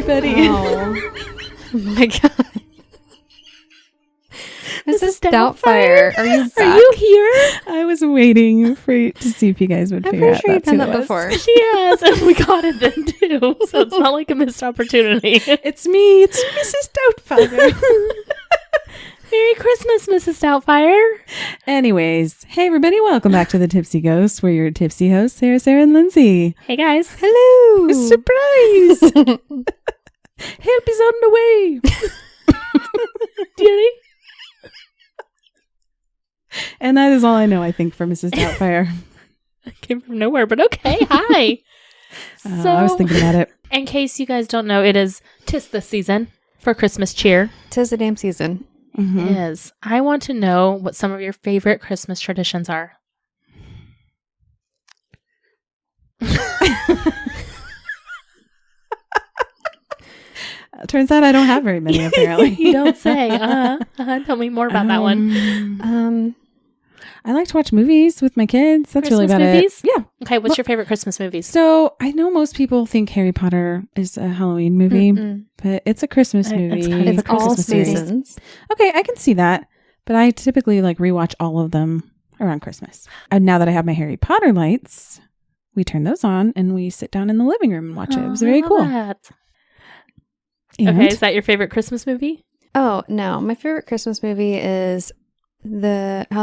everybody. Oh my god. Mrs. Doubtfire, are you back? Are you here? I was waiting to see if you guys would I'm figure pretty out sure you've that's done who that it was. before. She has, and we got it then too. So it's not like a missed opportunity. It's me. It's Mrs. Doubtfire. Merry Christmas, Mrs. Doubtfire. Anyways, hey everybody, welcome back to the Tipsy Ghosts. We're your tipsy hosts, Sarah, and Lindsay. Hey guys. Hello. Surprise. Help is on the way. Dearie. And that is all I know, I think, for Mrs. Doubtfire. Came from nowhere, but okay. Hi. I was thinking about it. In case you guys don't know, tis the season for Christmas cheer. 'Tis the damn season. Mm-hmm. It is. I want to know what some of your favorite Christmas traditions are. Turns out I don't have very many, apparently. You don't say. Tell me more about that one. I like to watch movies with my kids. That's really Christmas about movies? it. Yeah. Okay, what's your favorite Christmas movies? So I know most people think Harry Potter is a Halloween movie, but it's a Christmas movie. It's all Christmas series. seasons. Okay, I can see that, but I typically rewatch all of them around Christmas. And now that I have my Harry Potter lights, we turn those on and we sit down in the living room and watch it. It was very cool. That. And Okay, is that your favorite Christmas movie? Oh, no. My favorite Christmas movie is How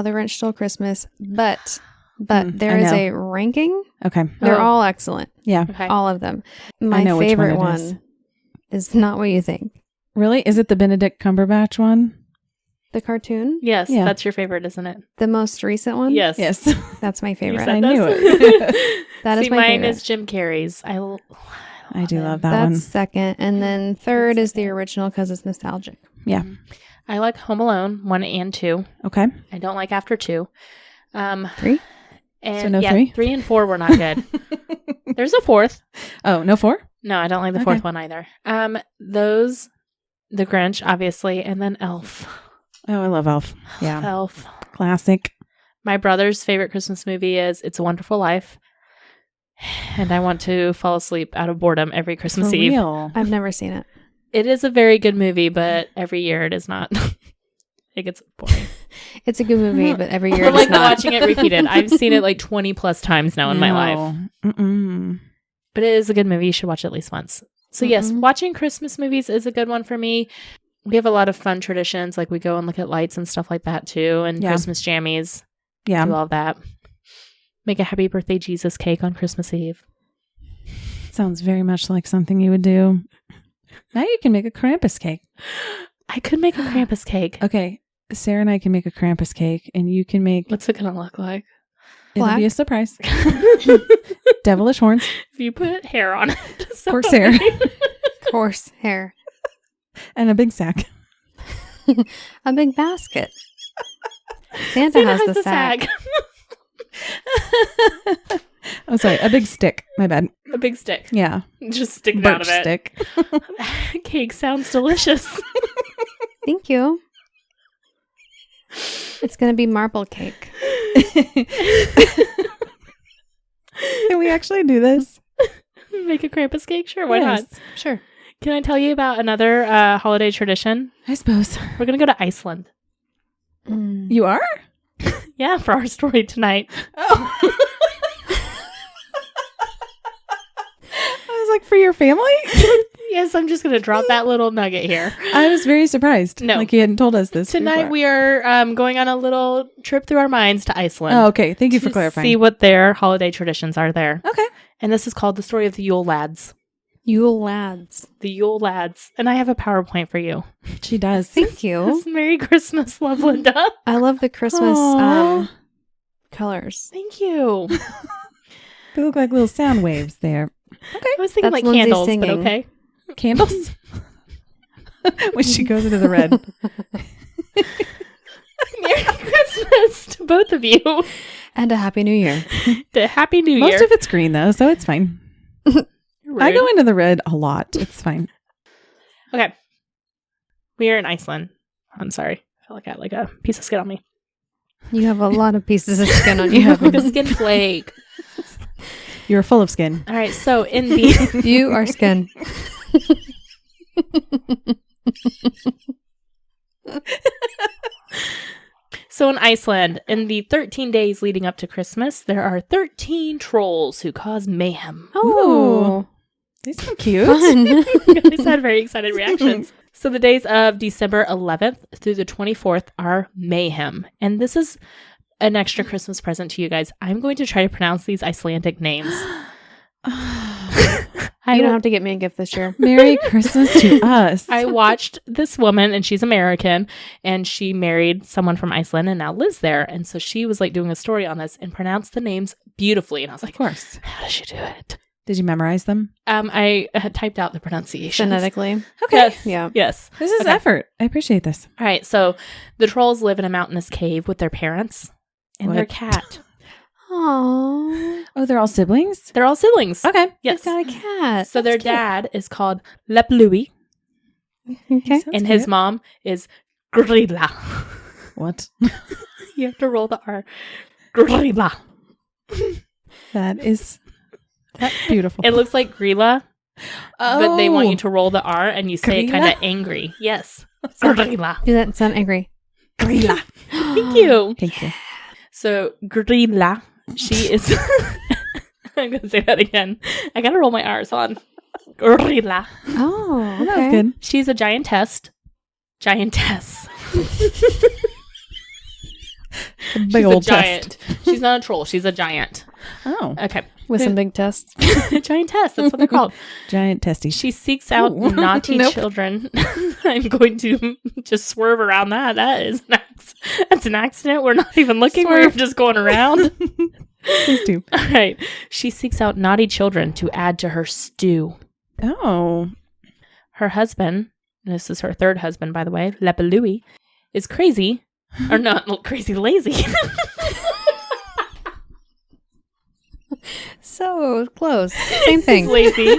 the Grinch Stole Christmas, but there I is know. a ranking. Okay. They're Oh. all excellent. Yeah. Okay. All of them. My know which favorite one it is. one is not what you think. Really? Is it the Benedict Cumberbatch one? The cartoon, Yes, Yeah. that's your favorite, isn't it? the most recent one. Yes. Yes. That's my You favorite. said I knew this. it. That is See, my mine favorite. is Jim Carrey's. I do love that That's one. second. And then third is the original because it's nostalgic. Yeah. I like Home Alone 1 and 2. Okay. I don't like After 2. 3? And So no yeah, 3? 3 and 4 were not good. There's a 4th. Oh, no 4? No, I don't like the Okay. 4th one either. Those, The Grinch, obviously, and then Elf. Oh, I love Elf. Yeah. Elf. Classic. My brother's favorite Christmas movie is It's a Wonderful Life. And I want to fall asleep out of boredom every Christmas For Eve. real. I've never seen it. It is a very good movie, but every year it is not. It gets boring. It's a good movie, but every year Or it's like not. watching it repeated. I've seen it like 20 plus times now in my life. Mm-mm. But it is a good movie. You should watch it at least once. So yes, Mhm. watching Christmas movies is a good one for me. We have a lot of fun traditions. Like we go and look at lights and stuff like that too. And Yeah. Christmas jammies. Yeah. Do all of that. Make a happy birthday Jesus cake on Christmas Eve. Sounds very much like something you would do. Now you can make a Krampus cake. I could make a Krampus cake. Okay. Sarah and I can make a Krampus cake, and you can make... What's it going to look like? It'll be a surprise. Devilish horns. If you put hair on it. Corsair. Horse hair. And a big sack. A big basket. Santa has the sack. Oh, sorry. A big stick. My bad. A big stick. Yeah. Just stick it out Birch of it. stick. Cake sounds delicious. Thank you. It's going to be marble cake. Can we actually do this? Make a Krampus cake? Sure, why not? Yes. Sure. Can I tell you about another holiday tradition? I suppose. We're going to go to Iceland. You are? Yeah, for our story tonight. Oh. I was like, for your family? Yes, I'm just going to drop that little nugget here. I was very surprised. No. Like you hadn't told us this Tonight before. we are going on a little trip through our minds to Iceland. Oh, okay. Thank you for to clarifying. see what their holiday traditions are there. Okay. And this is called the story of the Yule Lads. Yule lads. The Yule Lads. And I have a PowerPoint for you. She does. Thank you. Merry Christmas, love Linda. I love the Christmas Aw. colors. Thank you. They look like little sound waves there. I was thinking That's like Lindsay candles, singing. but okay. Candles? When she goes into the red. Merry Christmas to both of you. And a Happy New Year. Happy New Most Year. of it's green, though, so it's fine. I go into the red a lot. It's fine. Okay. We are in Iceland. I'm sorry. I feel like I had like a piece of skin on me. You have a lot of pieces of skin on You you. have like a skin flake. You're full of skin. All right. So in the You are skin. So in Iceland, in the 13 days leading up to Christmas, there are 13 trolls who cause mayhem. Oh, They sound cute. fun. These had very excited reactions. So the days of December 11th through the 24th are mayhem. And this is an extra Christmas present to you guys. I'm going to try to pronounce these Icelandic names. You don't have to get me a gift this year. Merry Christmas to us. I watched this woman, and she's American, and she married someone from Iceland and now lives there. And so she was like doing a story on this and pronounced the names beautifully. And I was like, Of course. how does she do it? Did you memorize them? I typed out the pronunciation. Phonetically. Okay. Yes. Yeah. Yes. This is Okay. effort. I appreciate this. All right. So the trolls live in a mountainous cave with their parents and their What? cat. Aww. Oh, they're all siblings? They're all siblings. Okay. Yes. He's got a cat. So their dad is called Lepluwi, Okay. and his mom is Grilla. What? You have to roll the R. Grilla. That is beautiful. It looks like Grilla, but they want you to roll the R, and you say it Grilla? kind of angry. Yes. Grilla. Do that and sound angry. Grilla. Thank you. Thank you. So Grilla, she is. I'm going to say that again. I got to roll my R's on. Grilla. Oh, okay. That was good. She's a giantess. Giantess. Big She's old a giant. She's not a troll. She's a giant. Oh. Okay. With some big tests. Giantess. That's what they're called. Giant testes. She seeks out Ooh. naughty Nope. children. I'm going to just swerve around that. That is that's an accident. We're not even looking. We're Swerve. just going around. Please do. All right. She seeks out naughty children to add to her stew. Oh. Her husband, and this is her third husband, by the way, Lepelui, is crazy. Or not crazy, lazy. So close. Same thing. He's lazy.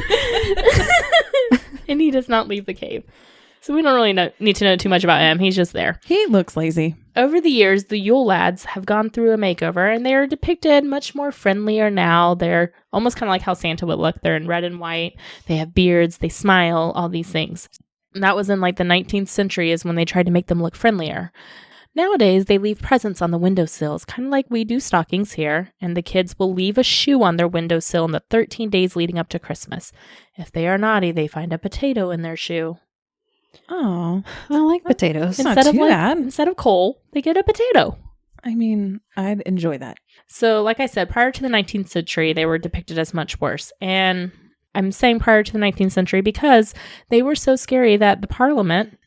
And he does not leave the cave. So we don't really need to know too much about him. He's just there. He looks lazy. Over the years, the Yule lads have gone through a makeover, and they are depicted much more friendlier now. They're almost kind of like how Santa would look. They're in red and white. They have beards. They smile, all these things. And that was in like the 19th century is when they tried to make them look friendlier. Nowadays, they leave presents on the windowsills, kind of like we do stockings here, and the kids will leave a shoe on their windowsill in the 13 days leading up to Christmas. If they are naughty, they find a potato in their shoe. Oh. I like potatoes. It's not Instead of too bad. instead of coal, they get a potato. I mean, I'd enjoy that. So, like I said, prior to the 19th century, they were depicted as much worse. And I'm saying prior to the 19th century because they were so scary that the parliament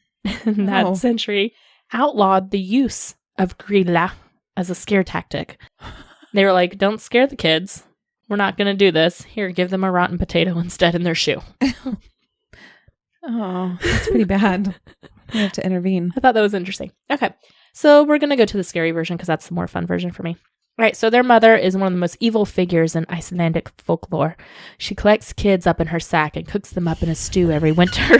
in that Oh. century outlawed the use of grilla as a scare tactic. They were like, don't scare the kids. We're not going to do this. Here, give them a rotten potato instead in their shoe. Oh, that's pretty bad. We have to intervene. I thought that was interesting. Okay. So we're going to go to the scary version because that's the more fun version for me. All right. So their mother is one of the most evil figures in Icelandic folklore. She collects kids up in her sack and cooks them up in a stew every winter.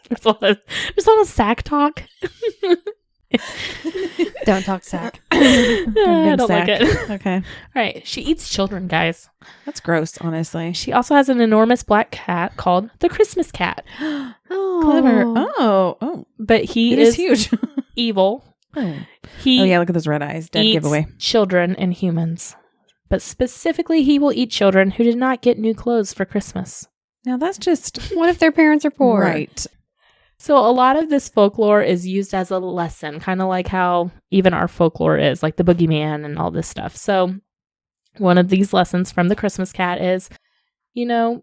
There's a lot of sack talk. Don't talk sack. I don't sack. like it. Okay. All right. She eats children, guys. That's gross, honestly. She also has an enormous black cat called the Christmas cat. Oh, Clever. Oh. But he It is is huge. evil. Oh. He Yeah, look at those red eyes. Dead eats giveaway. children and humans. But specifically, he will eat children who did not get new clothes for Christmas. Now that's just What if their parents are poor? right. So a lot of this folklore is used as a lesson, kind of like how even our folklore is, like the boogeyman and all this stuff. So one of these lessons from the Christmas cat is,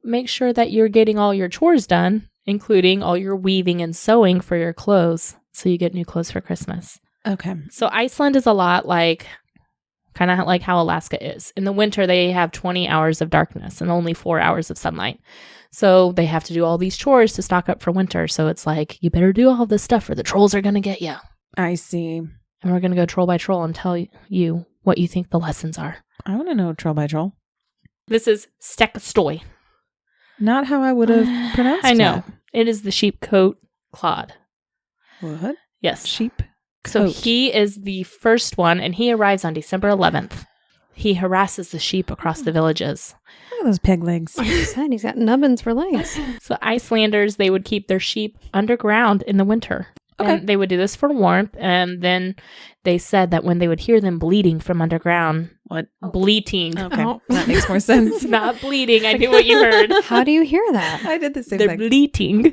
make sure that you're getting all your chores done, including all your weaving and sewing for your clothes, so you get new clothes for Christmas. Okay. So Iceland is a lot kind of like how Alaska is. In the winter, they have 20 hours of darkness and only 4 hours of sunlight. So they have to do all these chores to stock up for winter. So it's like, you better do all this stuff or the trolls are going to get you. I see. And we're going to go troll by troll and tell you what you think the lessons are. I want to know troll by troll. This is Stekkastoy. Not how I would have pronounced I know. that. It is the sheep coat clod. What? Yes. Sheep So coat. he is the first one, and he arrives on December 11th. He harasses the sheep across the villages. Look at those peg legs. Like you said, he's got nubbins for legs. So Icelanders, they would keep their sheep underground in the winter. Okay. And they would do this for warmth. And then they said that when they would hear them bleeding from underground, bleating. Okay. Oh. That makes more sense. Not bleeding. I knew what you heard. How do you hear that? I did the same They're thing. bleating.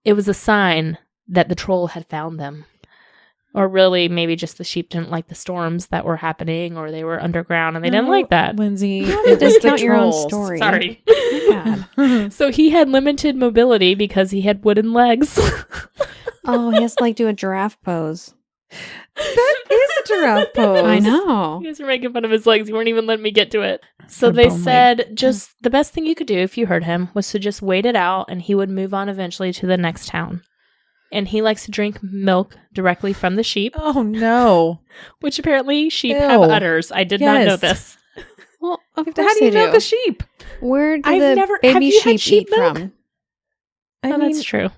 It was a sign that the troll had found them. Or really, maybe just the sheep didn't like the storms that were happening, or they were underground and they didn't like that. Lindsay, Don't it was the discount your own trolls. story. Sorry. God. So he had limited mobility because he had wooden legs. Oh, he has to like do a giraffe pose. That is a giraffe pose. I know. You guys are making fun of his legs. You weren't even letting me get to it. So A they bone said just the best thing you could do if you heard him was to just wait it out and he would move on eventually to the next town. And he likes to drink milk directly from the sheep, Oh, no. which apparently sheep have Ew. udders. I did not know Yes. this. Well, of How course do you they milk do. a sheep? Where do I've the never- have baby you had sheep sheep eat milk? from? Oh, that's true.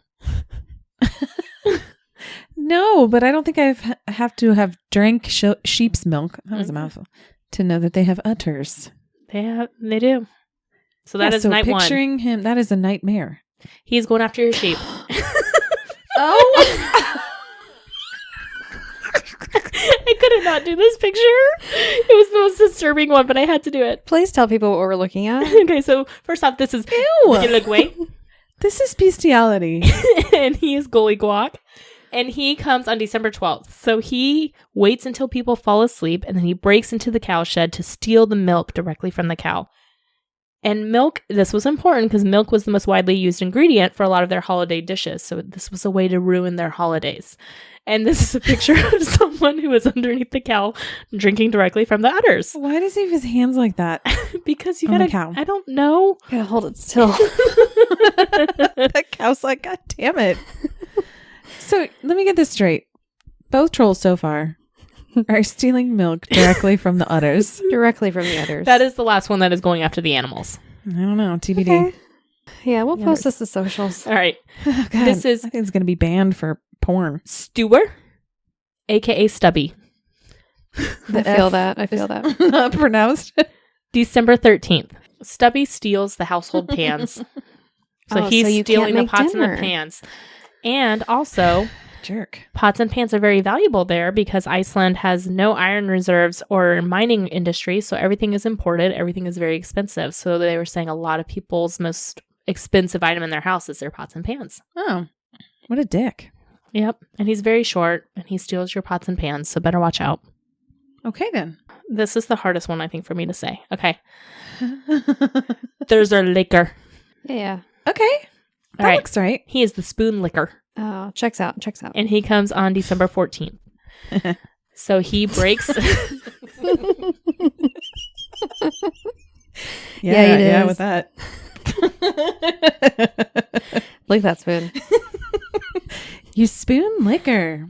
No, but I don't think I have to have drank sheep's milk. That was a Mhm. mouthful. To know that they have udders. They do. So that is so night one. picturing him, that is a nightmare. He's going after your sheep. Oh. I couldn't not do this picture. It was the most disturbing one, but I had to do it. Please tell people what we're looking at. Okay, so first off, this is Ew. Gilligway, This is bestiality. and he is Gully Guac, and he comes on December 12th. So he waits until people fall asleep, and then he breaks into the cow shed to steal the milk directly from the cow. And milk, this was important because milk was the most widely used ingredient for a lot of their holiday dishes. So this was a way to ruin their holidays. And this is a picture of someone who is underneath the cow drinking directly from the udders. Why does he have his hands like that? Because you On the gotta, cow. I don't know. Gotta hold it still. That cow's like, God damn it. So let me get this straight. Both trolls so far are stealing milk directly from the udders. Directly from the udders. That is the last one that is going after the animals. I don't know. TBD. Okay. Yeah, we'll Yeah, post there's- this to socials. All right. Oh, God. This is- I think it's going to be banned for porn. Stewer, aka Stubby. I feel that. I feel that. Not pronounced. December 13th. Stubby steals the household pans. So Oh, he's so you stealing the can't make pots dinner. and the pans. And also, Jerk. pots and pans are very valuable there because Iceland has no iron reserves or mining industry. So everything is imported. Everything is very expensive. So they were saying a lot of people's most expensive item in their house is their pots and pans. Oh, what a dick. Yep. And he's very short and he steals your pots and pans. So better watch out. Okay, then. This is the hardest one, I think, for me to say. Okay. There's our liquor. Yeah. Okay. That All right. looks right. He is the spoon liquor. Oh, checks out. Checks out. And he comes on December 14th. So he breaks. Yeah, it Yeah, is. with that. Lick that spoon. You spoon liquor.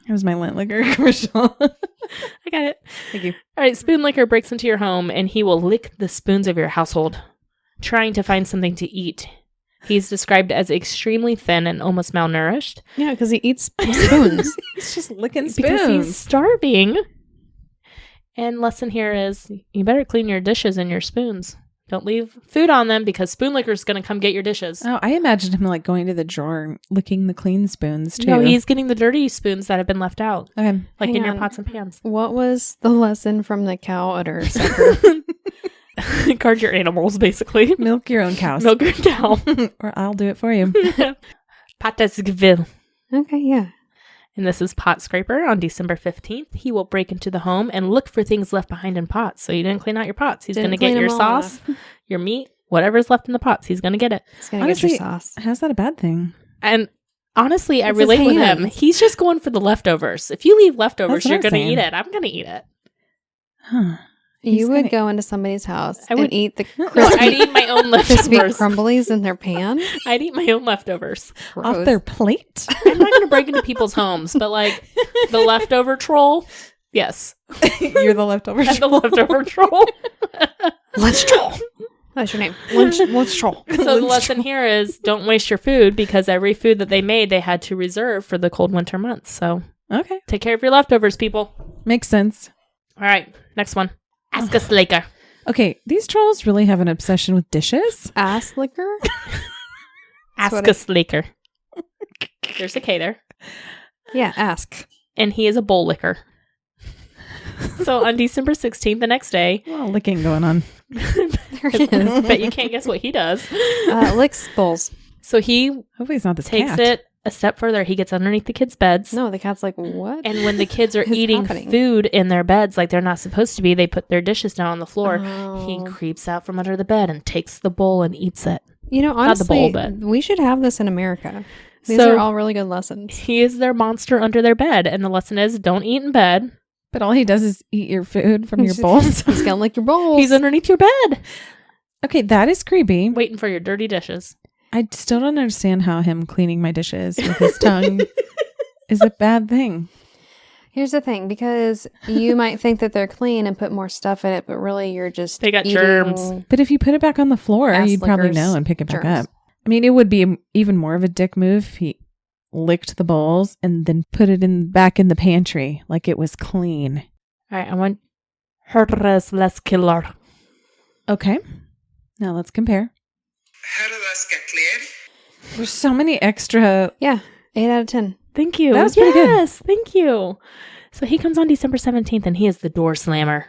That was my lint liquor commercial. I got it. Thank you. All right. Spoon liquor breaks into your home and he will lick the spoons of your household, trying to find something to eat. He's described as extremely thin and almost malnourished Yeah, because he eats spoons. He's just licking spoons. because he's starving. And lesson here is you better clean your dishes and your spoons. Don't leave food on them because spoon liquor is going to come get your dishes. Oh, I imagined him like going to the drawer and licking the clean spoons too. No, he's getting the dirty spoons that have been left out, Okay. like Hang in your on. pots and pans. What was the lesson from the cow udder sucker? Guard your animals, basically. Milk your own cows. Milk your cow. Or I'll do it for you. Patasgvil. Okay, yeah. And this is Pot Scraper on December 15th. He will break into the home and look for things left behind in pots. So you didn't clean out your pots. He's going to Didn't get clean your 'em all sauce, your meat, whatever's left in the pots. He's going to get it. It's gonna Honestly, get your sauce. How's that a bad thing? And honestly, I It's his relate with him. hands. He's just going for the leftovers. If you leave leftovers, That's what you're I'm going to saying. eat it. I'm going to eat it. Huh. He's You would gonna- go into somebody's house I would- and eat the No, crispy, I'd eat my own crispy leftovers. crumblies in their pan. I'd eat my own leftovers. Off Gross. their plate? I'm not going to break into people's homes, but like the leftover troll, yes. You're the leftover. I'm the leftover troll. Lunch troll. That's your name. Lunch troll. So the lesson here is don't waste your food because every food that they made, they had to reserve for the cold winter months. So Okay. take care of your leftovers, people. Makes sense. All right, next one. Ask us later. Okay, these trolls really have an obsession with dishes. Ass liquor? Ask what us later. There's a K there. Yeah, ask. And he is a bowl licker. So on December 16th, the next day. A lot of licking going on. There he is. Bet you can't guess what he does. Licks bowls. So he Hopefully it's not this takes cat. it a step further. He gets underneath the kids' beds. No, the cat's like, what? And when the kids are is eating happening? food in their beds like they're not supposed to be, they put their dishes down on the floor. He Oh. creeps out from under the bed and takes the bowl and eats it. You know, Not the bowl, honestly, but- we should have this in America. These So- are all really good lessons. He is their monster under their bed. And the lesson is don't eat in bed. But all he does is eat your food from your He's bowls. He's gonna lick your bowls. He's underneath your bed Okay, that is creepy. waiting for your dirty dishes. I still don't understand how him cleaning my dishes with his tongue is a bad thing. Here's the thing, because you might think that they're clean and put more stuff in it, but really you're just They got eating germs. But if you put it back on the floor, Ass you'd probably lickers, know and pick it back germs. up. I mean, it would be even more of a dick move if he licked the bowls and then put it back in the pantry like it was clean. All right, I want Herres Les Killer. Okay, now let's compare. There's so many extra. Yeah, 8 out of 10. Thank you. That was pretty good. Yes, thank you. So he comes on December 17th and he is the door slammer.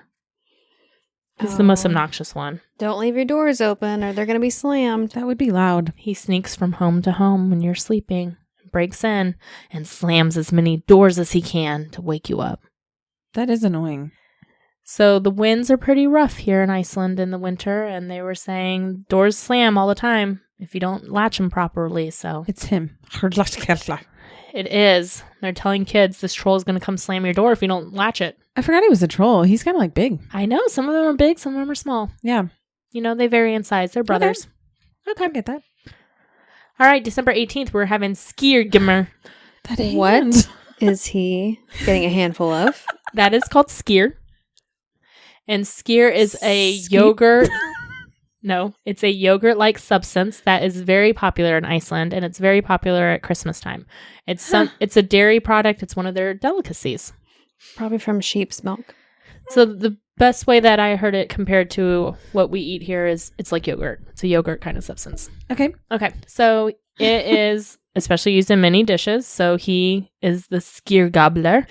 He's the most Oh. obnoxious one. Don't leave your doors open or they're going to be slammed. That would be loud. He sneaks from home to home when you're sleeping, breaks in, and slams as many doors as he can to wake you up. That is annoying. So the winds are pretty rough here in Iceland in the winter, and they were saying doors slam all the time if you don't latch them properly. So It's him. it is. They're telling kids this troll is going to come slam your door if you don't latch it. I forgot he was a troll. He's kind of like big. I know. Some of them are big, some of them are small. Yeah, You know, they vary in size. They're brothers. okay, I get that. All right, December 18th, we're having Skiergimmer. That What hand. is he getting a handful of? That is called skier. And skier is a Skeet? yogurt. No, it's a yogurt-like substance that is very popular in Iceland, and it's very popular at Christmas time. It's a dairy product. It's one of their delicacies. Probably from sheep's milk. So the best way that I heard it compared to what we eat here is it's like yogurt. It's a yogurt kind of substance. Okay. Okay, so it is especially used in many dishes. So he is the skier gobbler.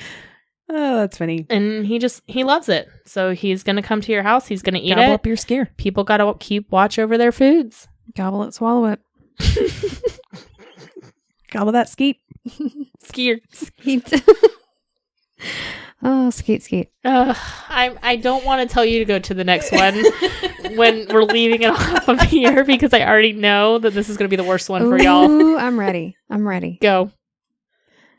Oh, that's funny. And he loves it. So he's going to come to your house. He's going to eat Gobble it. up your scare. People got to keep watch over their foods. Gobble it, swallow it. Gobble that skeet. Skier. Skeet. Oh, skeet. I don't want to tell you to go to the next one when we're leaving it off of here because I already know that this is going to be the worst one for y'all. Ooh, I'm ready. Go.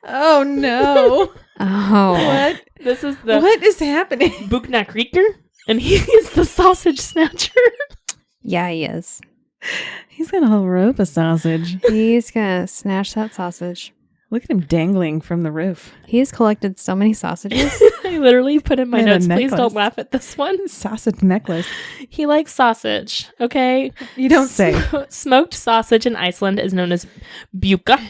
Oh, no. Oh. What? This is the What is happening? Buknakrieger, and he is the sausage snatcher. Yeah, he is. He's got a whole rope of sausage. He's going to snatch that sausage. Look at him dangling from the roof. He's collected so many sausages. I literally put in my And a notes, please necklace. don't laugh at this one. Sausage necklace. He likes sausage, okay? You don't say. Smoked sausage in Iceland is known as buka.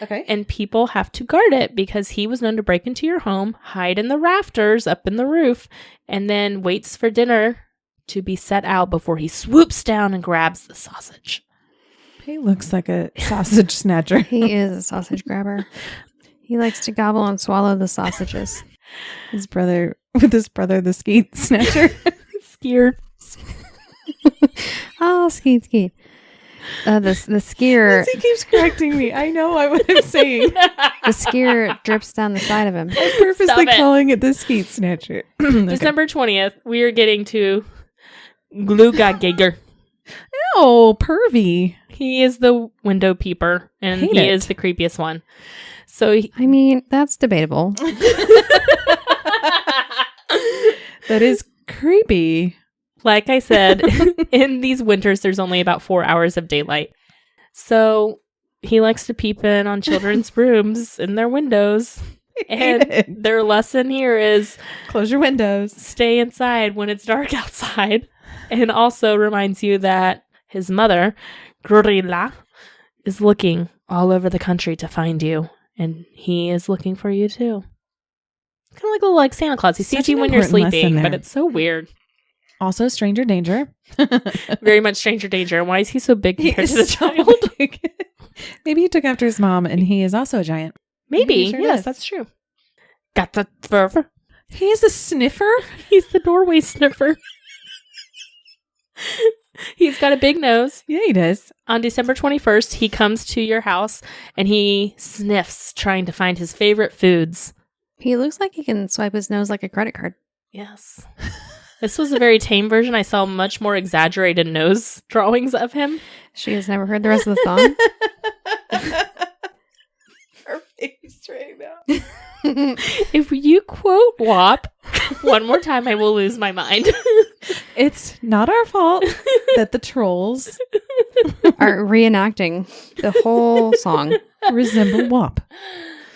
Okay. And people have to guard it because he was known to break into your home, hide in the rafters up in the roof, and then waits for dinner to be set out before he swoops down and grabs the sausage. He looks like a sausage snatcher. He is a sausage grabber. He likes to gobble and swallow the sausages. His brother, the skeet snatcher. Scared. Oh, skeet. The skier, He keeps correcting me. I know what I'm saying. the skier drips down the side of him. I'm purposely Stop it. calling it the skeet snatcher. Okay. December 20th, we are getting to Glugagager. Oh, pervy. He is the window peeper, and Hate he it. is the creepiest one. So he, I mean, that's debatable. That is creepy. like I said, in these winters, there's only about 4 hours of daylight. So he likes to peep in on children's rooms in their windows. And their lesson here is Close your windows. stay inside when it's dark outside. And also reminds you that his mother, Grilla, is looking all over the country to find you. And he is looking for you too. Kind of like a little like Santa Claus. He sees Such you an when you're important lesson sleeping, but there. it's so weird. Also, stranger danger. Very much stranger danger. Why is he so big He compared is to the so child? big. Maybe he took after his mom, and he is also a giant. Maybe. He sure Yes, does. that's true. Got the fur. He is a sniffer. He's the doorway sniffer. He's got a big nose. Yeah, he does. On December 21st, he comes to your house and he sniffs, trying to find his favorite foods. He looks like he can swipe his nose like a credit card. Yes. This was a very tame version. I saw much more exaggerated nose drawings of him. She has never heard the rest of the song. Her face right now. If you quote WAP one more time, I will lose my mind. It's not our fault that the trolls Are reenacting the whole song. resemble WAP.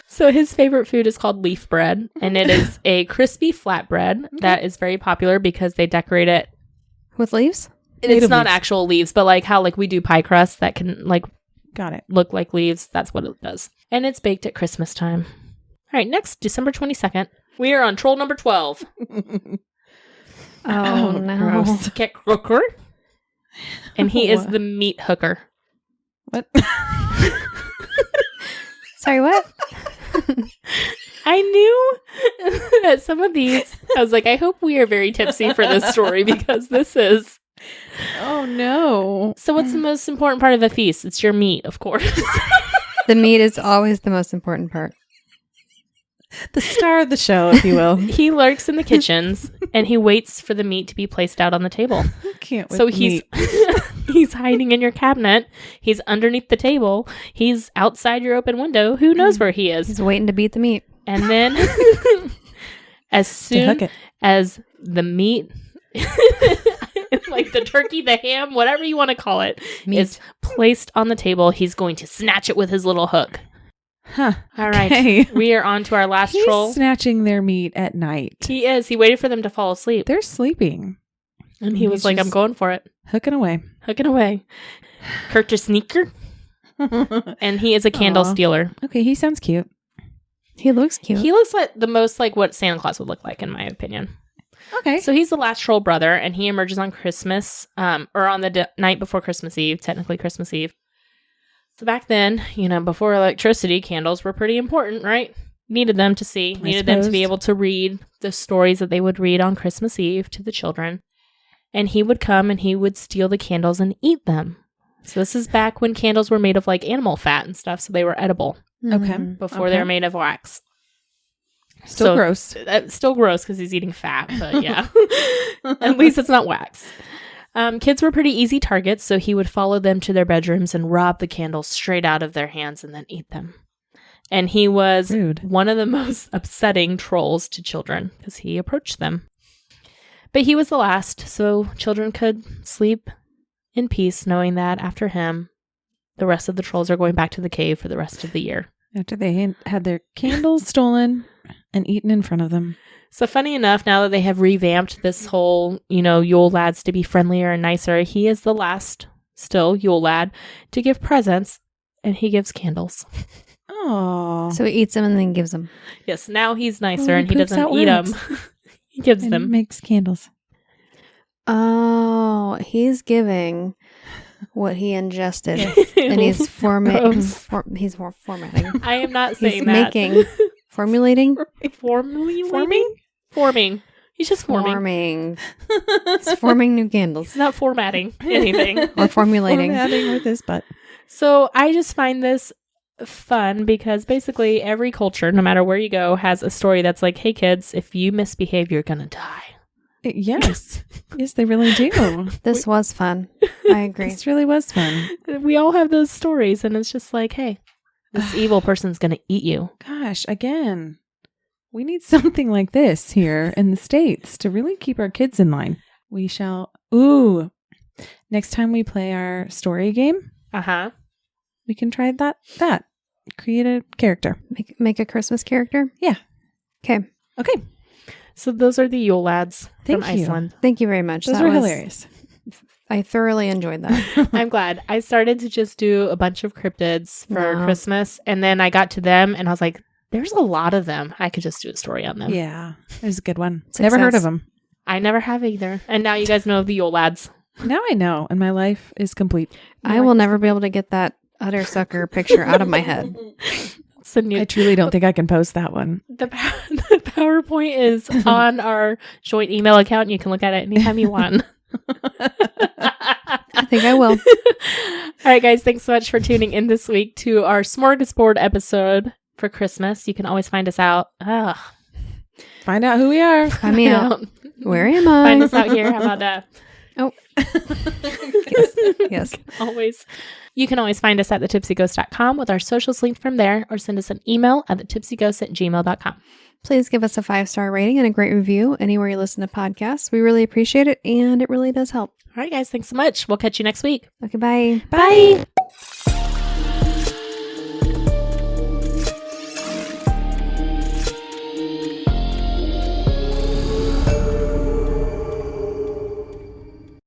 So his favorite food is called leaf bread, and it is a crispy flatbread that is very popular because they decorate it. With leaves? It's Native not leaves. actual leaves, but like how like we do pie crust that can like Got it. look like leaves. That's what it does. And it's baked at Christmas time. All right, next, December 22nd. We are on troll number 12. Oh, no. gross. Get Crooker. And he is What? the meat hooker. What? Sorry, what? I knew that some of these, I was like, I hope we are very tipsy for this story because this is. Oh, no. So what's the most important part of a feast? It's your meat, of course. The meat is always the most important part. The star of the show, if you will. He lurks in the kitchens and he waits for the meat to be placed out on the table. I can't with So he's meat. he's hiding in your cabinet. He's underneath the table. He's outside your open window. Who knows where he is? He's waiting to beat the meat. And then as to soon hook it. as the meat, like the turkey, the ham, whatever you want to call it, Meat. is placed on the table, he's going to snatch it with his little hook. Huh. All right. Okay. We are on to our last He's troll. snatching their meat at night. He is. He waited for them to fall asleep. They're sleeping. And he was He's like, I'm just going for it. hooking away. Hooking away. Kurt Sneaker. And he is a candle Aw. stealer. Okay, he sounds cute. He looks cute. He looks like the most like what Santa Claus would look like, in my opinion. Okay. So he's the last troll brother, and he emerges on Christmas, or on the night before Christmas Eve, technically Christmas Eve. So back then, before electricity, candles were pretty important, right? Needed them to see, needed them to be suppose. able to read the stories that they would read on Christmas Eve to the children. And he would come and he would steal the candles and eat them. So this is back when candles were made of like animal fat and stuff, so they were edible Okay. Mhm. before they were made of wax. Still So- gross. Still gross because he's eating fat, but yeah. At least it's not wax. Kids were pretty easy targets, so he would follow them to their bedrooms and rob the candles straight out of their hands and then eat them. And he was Rude. one of the most upsetting trolls to children because he approached them. But he was the last, so children could sleep in peace knowing that after him, the rest of the trolls are going back to the cave for the rest of the year. After they had their candles stolen and eaten in front of them. So funny enough, now that they have revamped this whole, Yule lads to be friendlier and nicer, he is the last still Yule lad to give presents, and he gives candles. Oh. So he eats them and then gives them. Yes, now he's nicer Oh, and he poops doesn't out eat them. wax. He gives And them. makes candles. Oh, he's giving what he ingested. And he's Gross. he's formatting. I am not He's saying that. formulating, Forming. He's just forming. forming. He's forming new candles He's not formatting anything. or formulating. Formatting with his butt. So I just find this fun because basically every culture, no matter where you go, has a story that's like, hey kids, if you misbehave, you're gonna die. Yes. Yes, they really do. This was fun. I agree. This really was fun. We all have those stories, and it's just like, hey, this evil person's gonna eat you. Gosh, again, we need something like this here in the States to really keep our kids in line. We shall. Ooh. Next time we play our story game, Uh-huh. we can try that. Create a character. Make a Christmas character? Yeah. Okay. Okay. So those are the Yule lads from Thank you. Iceland. Thank you very much. Those That were was- hilarious. I thoroughly enjoyed that. I'm glad. I started to just do a bunch of cryptids for No. Christmas, and then I got to them, and I was like, there's a lot of them. I could just do a story on them. Yeah. It was a good one. Success. Never heard of them. I never have either. And now you guys know of the Yule lads. Now I know, and my life is complete. I will never be able to get that utter sucker picture out of my head. I truly don't think I can post that one. The PowerPoint is on our joint email account. You can look at it anytime you want. I think I will. All right, guys. Thanks so much for tuning in this week to our smorgasbord episode for Christmas. You can always find us out. Find out who we are. Find me out. Where am I? Find us out here. How about that? Oh. Yes. You can always find us at thetipsyghost.com with our socials linked from there, or send us an email at thetipsyghost@gmail.com. Please give us a 5-star rating and a great review anywhere you listen to podcasts. We really appreciate it, and it really does help. All right, guys. Thanks so much. We'll catch you next week. Okay, bye. Bye.